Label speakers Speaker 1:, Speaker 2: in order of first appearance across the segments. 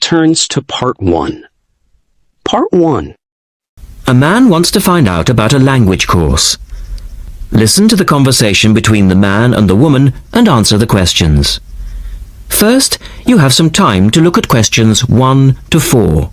Speaker 1: returns to Part 1. Part 1.
Speaker 2: A man wants to find out about a language course. Listen to the conversation between the man and the woman and answer the questions. First, you have some time to look at questions 1 to 4.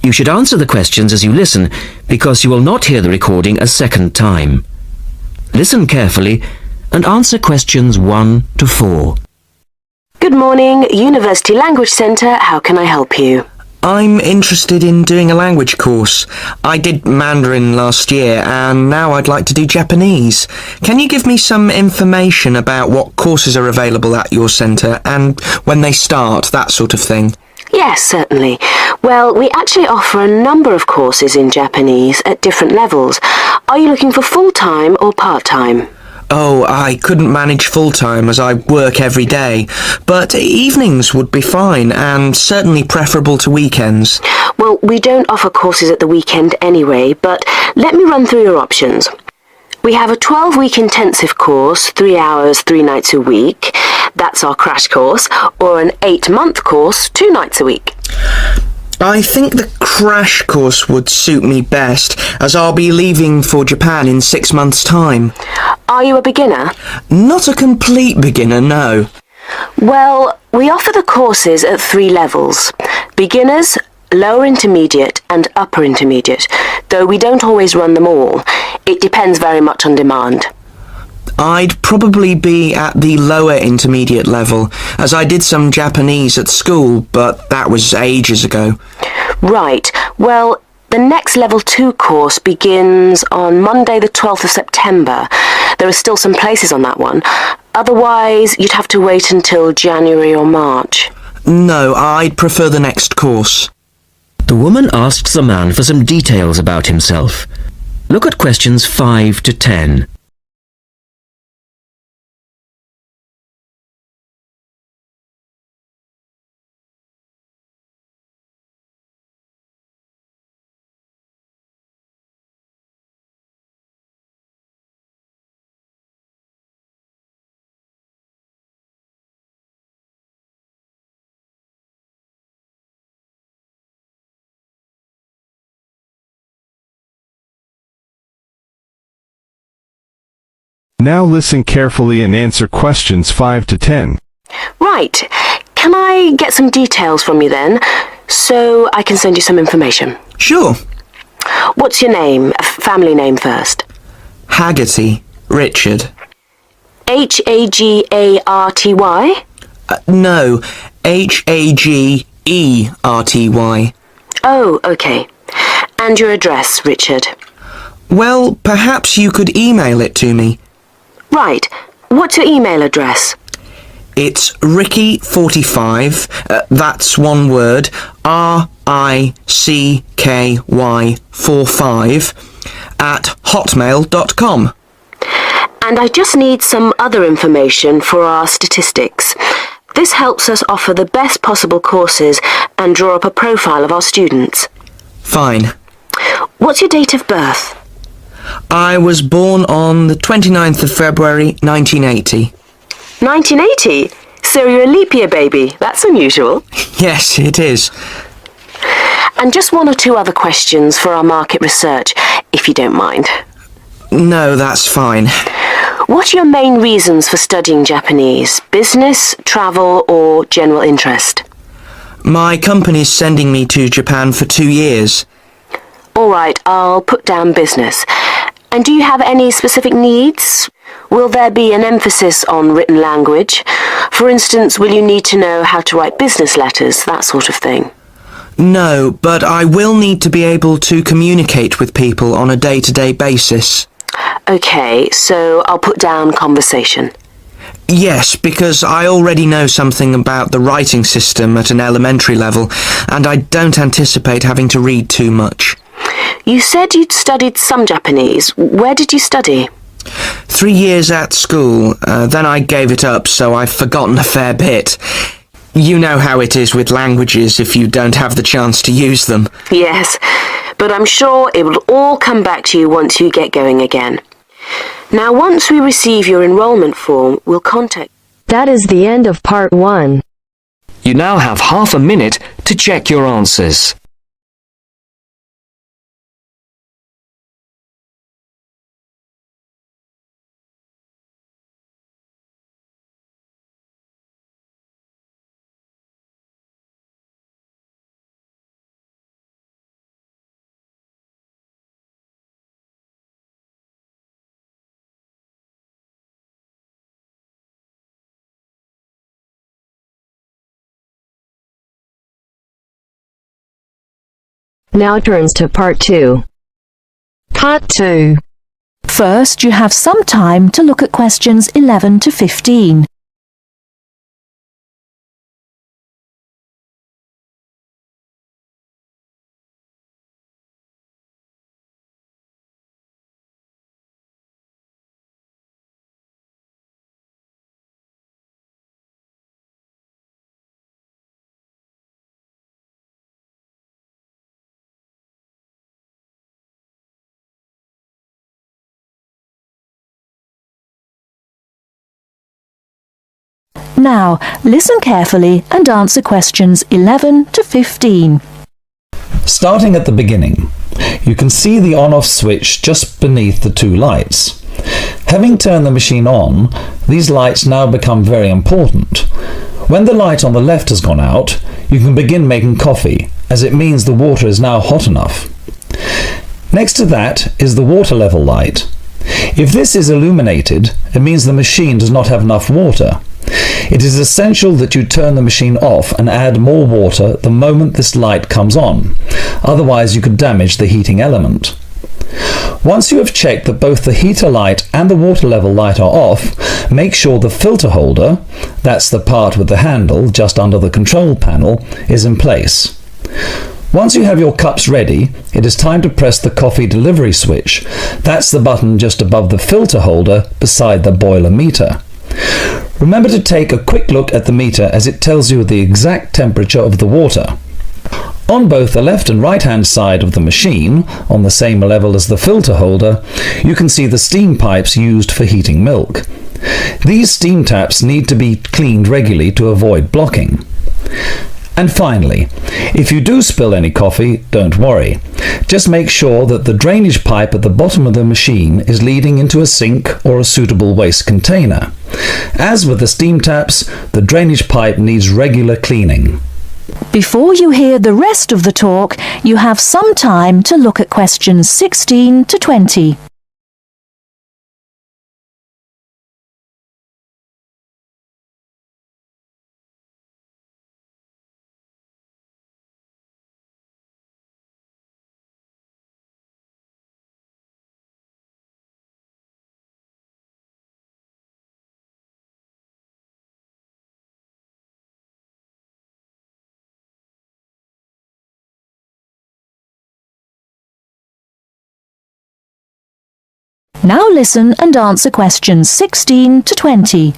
Speaker 2: You should answer the questions as you listen, because you will not hear the recording a second time. Listen carefully and answer questions 1 to 4.
Speaker 3: Good morning, University Language Centre. How can I help you?
Speaker 4: I'm interested in doing a language course. I did Mandarin last year and now I'd like to do Japanese. Can you give me some information about what courses are available at your centre and when they start, that sort of thing?
Speaker 3: Yes, certainly. Well, we actually offer a number of courses in Japanese at different levels. Are you looking for full-time or part-time?
Speaker 4: Oh, I couldn't manage full-time as I work every day, but evenings would be fine and certainly preferable to weekends.
Speaker 3: Well, we don't offer courses at the weekend anyway, but let me run through your options. We have a 12-week intensive course, 3 hours, 3 nights a week. That's our crash course, or an 8-month course, 2 nights a week.
Speaker 4: I think the crash course would suit me best, as I'll be leaving for Japan in 6 months' time.
Speaker 3: Are you a beginner?
Speaker 4: Not a complete beginner, no.
Speaker 3: Well, we offer the courses at 3 levels. Beginners, lower intermediate and upper intermediate, though we don't always run them all. It depends very much on demand.
Speaker 4: I'd probably be at the lower intermediate level, as I did some Japanese at school, but that was ages ago.
Speaker 3: Right. Well, the next level 2 course begins on Monday the 12th of September. There are still some places on that one. Otherwise, you'd have to wait until January or March.
Speaker 4: No, I'd prefer the next course.
Speaker 2: The woman asks the man for some details about himself. Look at questions 5 to 10.
Speaker 5: Now listen carefully and answer questions 5 to 10.
Speaker 3: Right. Can I get some details from you then, so I can send you some information?
Speaker 4: Sure.
Speaker 3: What's your name? Family name first.
Speaker 4: Haggerty, Richard.
Speaker 3: Hagarty?
Speaker 4: No, Hagerty.
Speaker 3: Oh, okay. And your address, Richard?
Speaker 4: Well, perhaps you could email it to me.
Speaker 3: Right. What's your email address?
Speaker 4: It's Ricky45, that's one word, RICKY45, at hotmail.com.
Speaker 3: And I just need some other information for our statistics. This helps us offer the best possible courses and draw up a profile of our students.
Speaker 4: Fine.
Speaker 3: What's your date of birth?
Speaker 4: I was born on the 29th of February, 1980.
Speaker 3: 1980? So you're a leap year baby. That's unusual.
Speaker 4: Yes, it is.
Speaker 3: And just 1 or 2 other questions for our market research, if you don't mind.
Speaker 4: No, that's fine.
Speaker 3: What are your main reasons for studying Japanese? Business, travel, or general interest?
Speaker 4: My company's sending me to Japan for 2 years.
Speaker 3: All right, I'll put down business. And do you have any specific needs? Will there be an emphasis on written language? For instance, will you need to know how to write business letters, that sort of thing?
Speaker 4: No, but I will need to be able to communicate with people on a day-to-day basis.
Speaker 3: Okay, so I'll put down conversation.
Speaker 4: Yes, because I already know something about the writing system at an elementary level, and I don't anticipate having to read too much.
Speaker 3: You said you'd studied some Japanese. Where did you study?
Speaker 4: 3 years at school, then I gave it up, so I've forgotten a fair bit. You know how it is with languages if you don't have the chance to use them.
Speaker 3: Yes, but I'm sure it will all come back to you once you get going again. Now, once we receive your enrolment form, we'll contact...
Speaker 6: That is the end of part 1.
Speaker 2: You now have half a minute to check your answers.
Speaker 6: Now turns to part 2. Part 2.
Speaker 7: First, you have some time to look at questions 11 to 15. Now, listen carefully and answer questions 11 to 15.
Speaker 8: Starting at the beginning, you can see the on-off switch just beneath the two lights. Having turned the machine on, these lights now become very important. When the light on the left has gone out, you can begin making coffee, as it means the water is now hot enough. Next to that is the water level light. If this is illuminated, it means the machine does not have enough water. It is essential that you turn the machine off and add more water the moment this light comes on, otherwise you could damage the heating element. Once you have checked that both the heater light and the water level light are off, make sure the filter holder, that's the part with the handle just under the control panel, is in place. Once you have your cups ready, it is time to press the coffee delivery switch. That's the button just above the filter holder beside the boiler meter. Remember to take a quick look at the meter as it tells you the exact temperature of the water. On both the left and right hand side of the machine, on the same level as the filter holder, you can see the steam pipes used for heating milk. These steam taps need to be cleaned regularly to avoid blocking. And finally, if you do spill any coffee, don't worry. Just make sure that the drainage pipe at the bottom of the machine is leading into a sink or a suitable waste container. As with the steam taps, the drainage pipe needs regular cleaning.
Speaker 7: Before you hear the rest of the talk, you have some time to look at questions 16 to 20. Now listen and answer questions 16 to 20.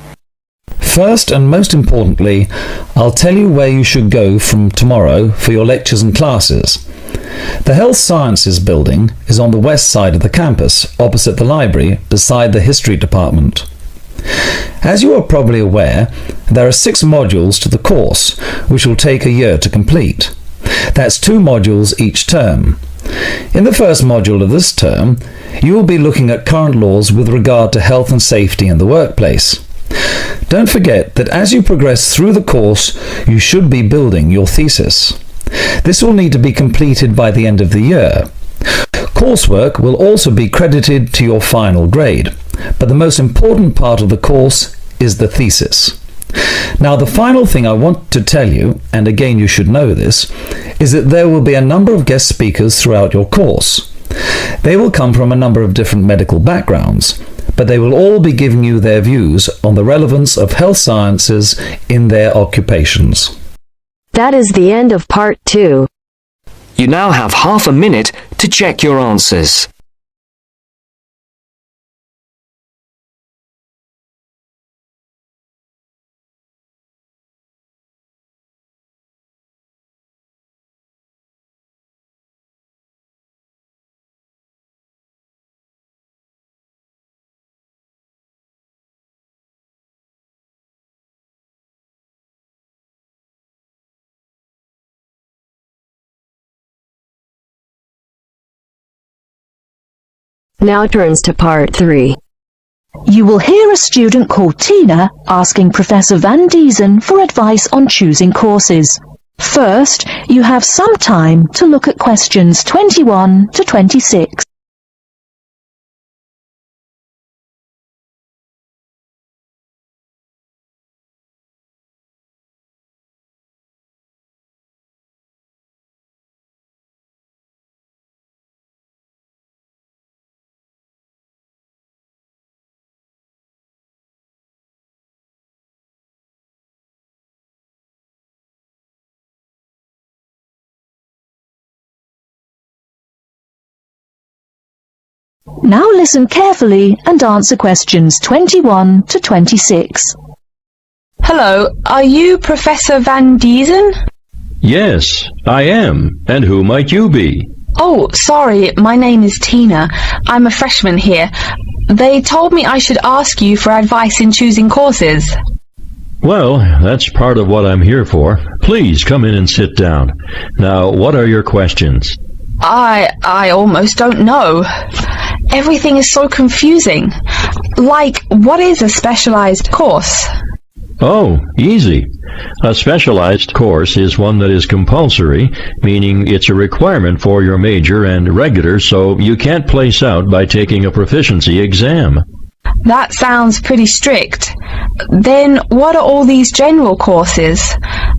Speaker 8: First and most importantly, I'll tell you where you should go from tomorrow for your lectures and classes. The Health Sciences building is on the west side of the campus, opposite the library, beside the History Department. As you are probably aware, there are 6 modules to the course, which will take a year to complete. That's 2 modules each term. In the first module of this term, you will be looking at current laws with regard to health and safety in the workplace. Don't forget that as you progress through the course, you should be building your thesis. This will need to be completed by the end of the year. Coursework will also be credited to your final grade, but the most important part of the course is the thesis. Now, the final thing I want to tell you, and again you should know this, is that there will be a number of guest speakers throughout your course. They will come from a number of different medical backgrounds, but they will all be giving you their views on the relevance of health sciences in their occupations.
Speaker 6: That is the end of part 2.
Speaker 2: You now have half a minute to check your answers.
Speaker 6: Now turns to part 3.
Speaker 7: You will hear a student called Tina asking Professor Van Diesen for advice on choosing courses. First, you have some time to look at questions 21 to 26. Now listen carefully and answer questions 21 to 26.
Speaker 9: Hello, are you Professor Van Diesen?
Speaker 10: Yes, I am. And who might you be?
Speaker 9: Oh, sorry, my name is Tina. I'm a freshman here. They told me I should ask you for advice in choosing courses.
Speaker 10: Well, that's part of what I'm here for. Please come in and sit down. Now, what are your questions?
Speaker 9: I almost don't know. Everything is so confusing. Like, what is a specialized course?
Speaker 10: Oh, easy. A specialized course is one that is compulsory, meaning it's a requirement for your major, and regular, so you can't place out by taking a proficiency exam.
Speaker 9: That sounds pretty strict. Then what are all these general courses?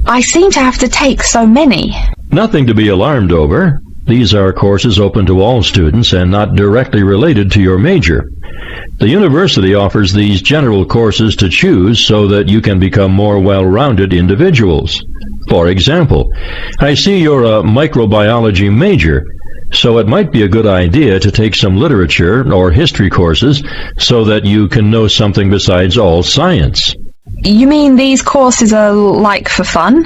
Speaker 9: I seem to have to take so many.
Speaker 10: Nothing to be alarmed over. These are courses open to all students and not directly related to your major. The university offers these general courses to choose so that you can become more well-rounded individuals. For example, I see you're a microbiology major, so it might be a good idea to take some literature or history courses so that you can know something besides all science.
Speaker 9: You mean these courses are like for fun?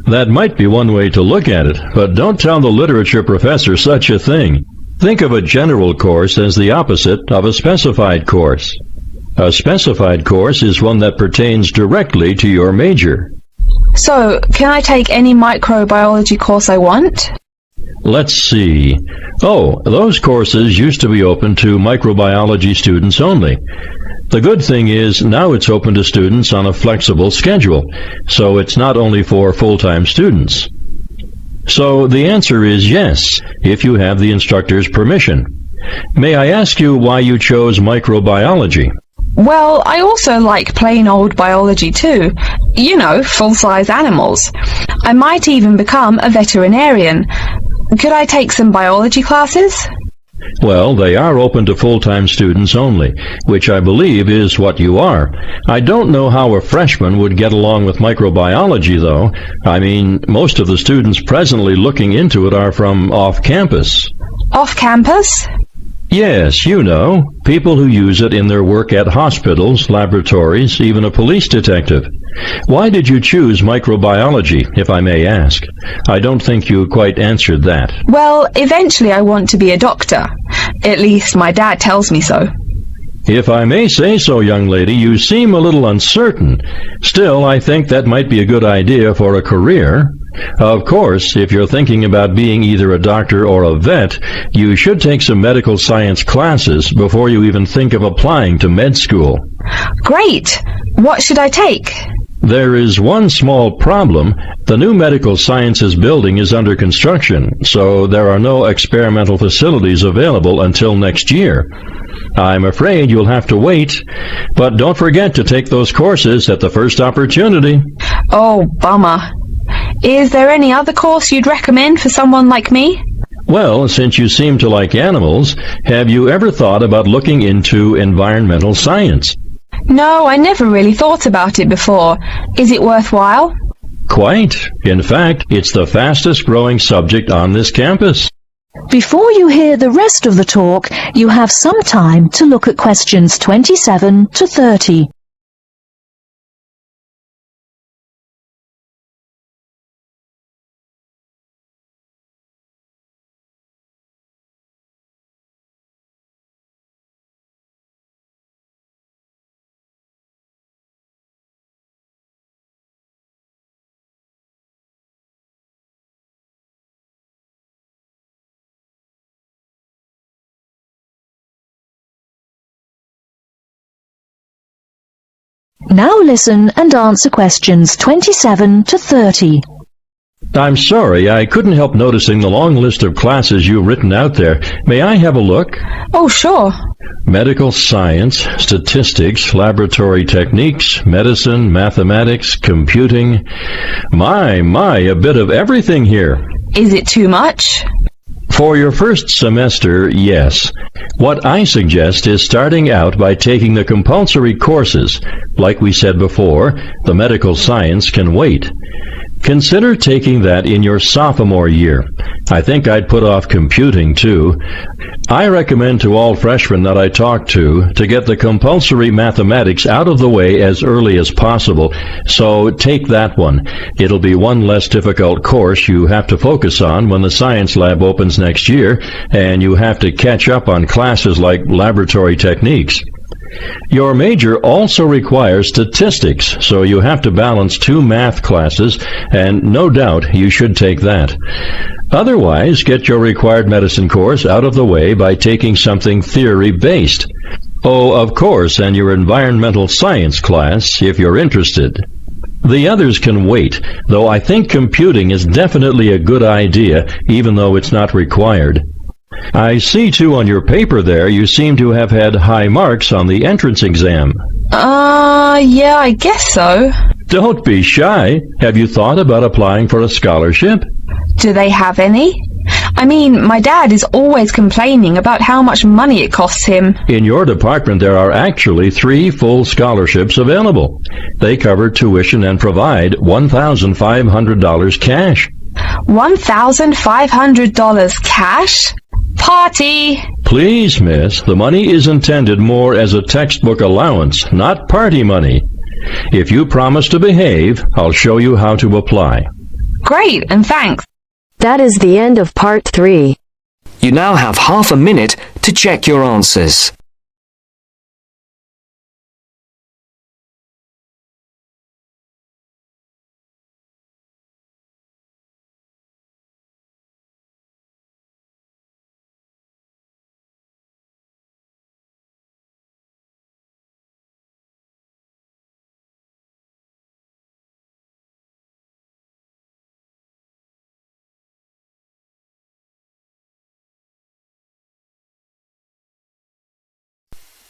Speaker 10: That might be one way to look at it, but don't tell the literature professor such a thing. Think of a general course as the opposite of a specified course. A specified course is one that pertains directly to your major.
Speaker 9: So, can I take any microbiology course I want?
Speaker 10: Let's see. Oh, those courses used to be open to microbiology students only. The good thing is now it's open to students on a flexible schedule, so it's not only for full-time students. So the answer is yes, if you have the instructor's permission. May I ask you why you chose microbiology?
Speaker 9: Well, I also like plain old biology too. You know, full-size animals. I might even become a veterinarian. Could I take some biology classes?
Speaker 10: Well, they are open to full-time students only, which I believe is what you are. I don't know how a freshman would get along with microbiology, though. I mean, most of the students presently looking into it are from off-campus.
Speaker 9: Off-campus?
Speaker 10: Yes, you know, people who use it in their work at hospitals, laboratories, even a police detective. Why did you choose microbiology, if I may ask? I don't think you quite answered that.
Speaker 9: Well, eventually I want to be a doctor. At least my dad tells me so.
Speaker 10: If I may say so, young lady, you seem a little uncertain. Still, I think that might be a good idea for a career. Of course, if you're thinking about being either a doctor or a vet, you should take some medical science classes before you even think of applying to med school.
Speaker 9: Great! What should I take?
Speaker 10: There is one small problem. The new medical sciences building is under construction, so there are no experimental facilities available until next year. I'm afraid you'll have to wait, but don't forget to take those courses at the first opportunity.
Speaker 9: Oh, bummer. Is there any other course you'd recommend for someone like me?
Speaker 10: Well, since you seem to like animals, have you ever thought about looking into environmental science?
Speaker 9: No, I never really thought about it before. Is it worthwhile?
Speaker 10: Quite. In fact, it's the fastest growing subject on this campus.
Speaker 7: Before you hear the rest of the talk, you have some time to look at questions 27 to 30. Now listen and answer questions 27 to 30.
Speaker 10: I'm sorry, I couldn't help noticing the long list of classes you've written out there. May I have a look?
Speaker 9: Oh, sure.
Speaker 10: Medical science, statistics, laboratory techniques, medicine, mathematics, computing. My, a bit of everything here.
Speaker 9: Is it too much?
Speaker 10: For your first semester, yes. What I suggest is starting out by taking the compulsory courses. Like we said before, the medical science can wait. Consider taking that in your sophomore year. I think I'd put off computing, too. I recommend to all freshmen that I talk to get the compulsory mathematics out of the way as early as possible, so take that one. It'll be one less difficult course you have to focus on when the science lab opens next year, and you have to catch up on classes like laboratory techniques. Your major also requires statistics, so you have to balance 2 math classes, and no doubt you should take that. Otherwise, get your required medicine course out of the way by taking something theory-based. Oh, of course, and your environmental science class, if you're interested. The others can wait, though I think computing is definitely a good idea, even though it's not required. I see, too, on your paper there, you seem to have had high marks on the entrance exam.
Speaker 9: Yeah, I guess so.
Speaker 10: Don't be shy. Have you thought about applying for a scholarship?
Speaker 9: Do they have any? I mean, my dad is always complaining about how much money it costs him.
Speaker 10: In your department, there are actually 3 full scholarships available. They cover tuition and provide $1,500 cash.
Speaker 9: $1,500 cash? Party!
Speaker 10: Please, miss, the money is intended more as a textbook allowance, not party money. If you promise to behave, I'll show you how to apply.
Speaker 9: Great, and thanks.
Speaker 6: That is the end of part 3.
Speaker 2: You now have half a minute to check your answers.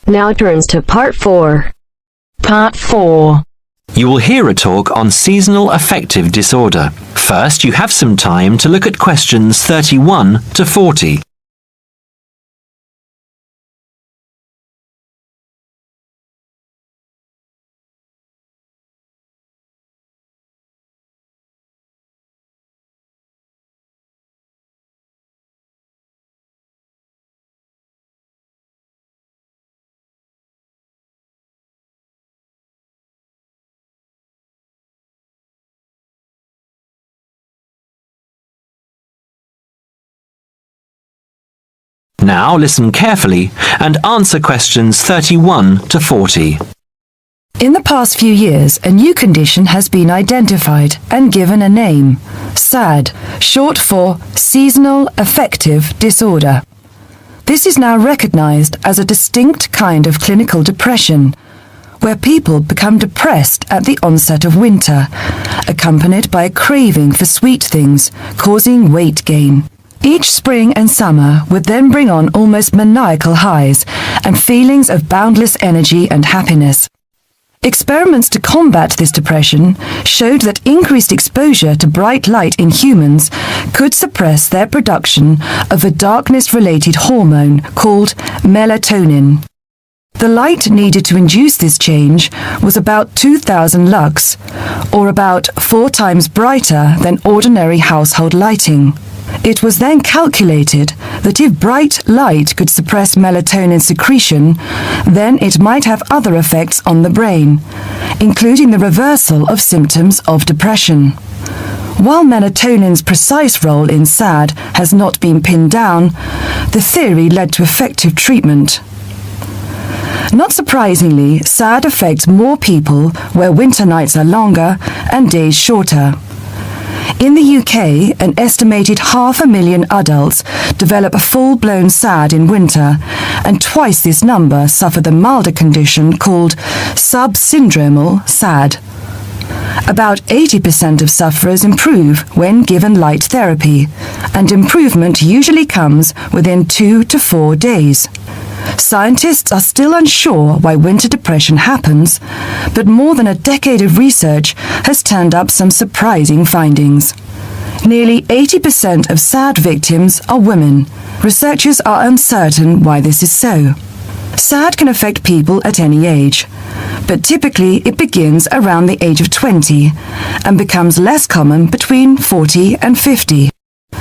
Speaker 6: Now turns to part 4.
Speaker 7: Part 4.
Speaker 2: You will hear a talk on seasonal affective disorder. First, you have some time to look at questions 31 to 40. Now listen carefully and answer questions 31 to 40.
Speaker 11: In the past few years, a new condition has been identified and given a name, SAD, short for Seasonal Affective Disorder. This is now recognized as a distinct kind of clinical depression, where people become depressed at the onset of winter, accompanied by a craving for sweet things, causing weight gain. Each spring and summer would then bring on almost maniacal highs and feelings of boundless energy and happiness. Experiments to combat this depression showed that increased exposure to bright light in humans could suppress their production of a darkness-related hormone called melatonin. The light needed to induce this change was about 2,000 lux, or about 4 times brighter than ordinary household lighting. It was then calculated that if bright light could suppress melatonin secretion, then it might have other effects on the brain, including the reversal of symptoms of depression. While melatonin's precise role in SAD has not been pinned down, the theory led to effective treatment. Not surprisingly, SAD affects more people where winter nights are longer and days shorter. In the UK, an estimated 500,000 adults develop a full-blown SAD in winter, and twice this number suffer the milder condition called subsyndromal SAD. About 80% of sufferers improve when given light therapy, and improvement usually comes within 2 to 4 days. Scientists are still unsure why winter depression happens, but more than a decade of research has turned up some surprising findings. Nearly 80% of SAD victims are women. Researchers are uncertain why this is so. SAD can affect people at any age, but typically it begins around the age of 20 and becomes less common between 40 and 50.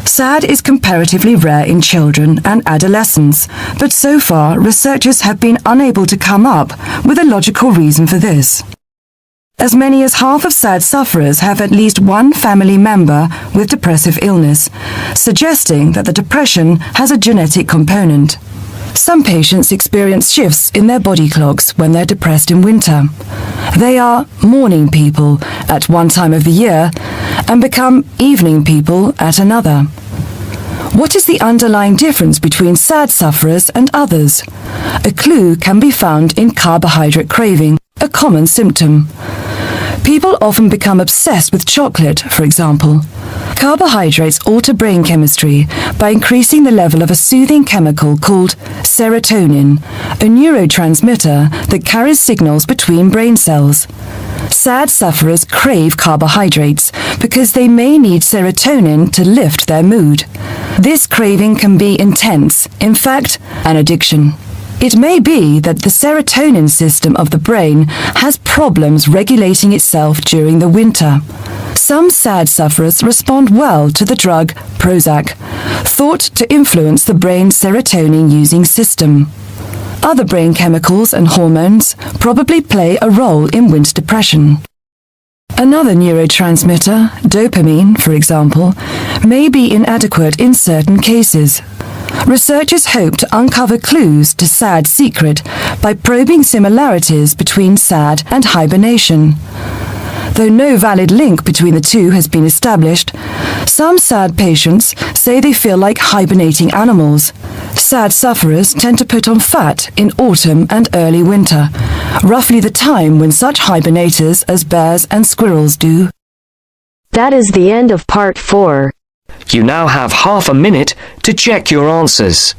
Speaker 11: SAD is comparatively rare in children and adolescents, but so far researchers have been unable to come up with a logical reason for this. As many as half of SAD sufferers have at least one family member with depressive illness, suggesting that the depression has a genetic component. Some patients experience shifts in their body clocks when they're depressed in winter. They are morning people at one time of the year and become evening people at another. What is the underlying difference between SAD sufferers and others? A clue can be found in carbohydrate craving, a common symptom. People often become obsessed with chocolate, for example. Carbohydrates alter brain chemistry by increasing the level of a soothing chemical called serotonin, a neurotransmitter that carries signals between brain cells. SAD sufferers crave carbohydrates because they may need serotonin to lift their mood. This craving can be intense, in fact, an addiction. It may be that the serotonin system of the brain has problems regulating itself during the winter. Some SAD sufferers respond well to the drug Prozac, thought to influence the brain's serotonin-using system. Other brain chemicals and hormones probably play a role in winter depression. Another neurotransmitter, dopamine, for example, may be inadequate in certain cases. Researchers hope to uncover clues to SAD's secret by probing similarities between SAD and hibernation. Though no valid link between the two has been established, some SAD patients say they feel like hibernating animals. SAD sufferers tend to put on fat in autumn and early winter, roughly the time when such hibernators as bears and squirrels do.
Speaker 6: That is the end of part 4.
Speaker 4: You now have half a minute to check your answers.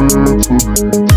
Speaker 12: Give it to me.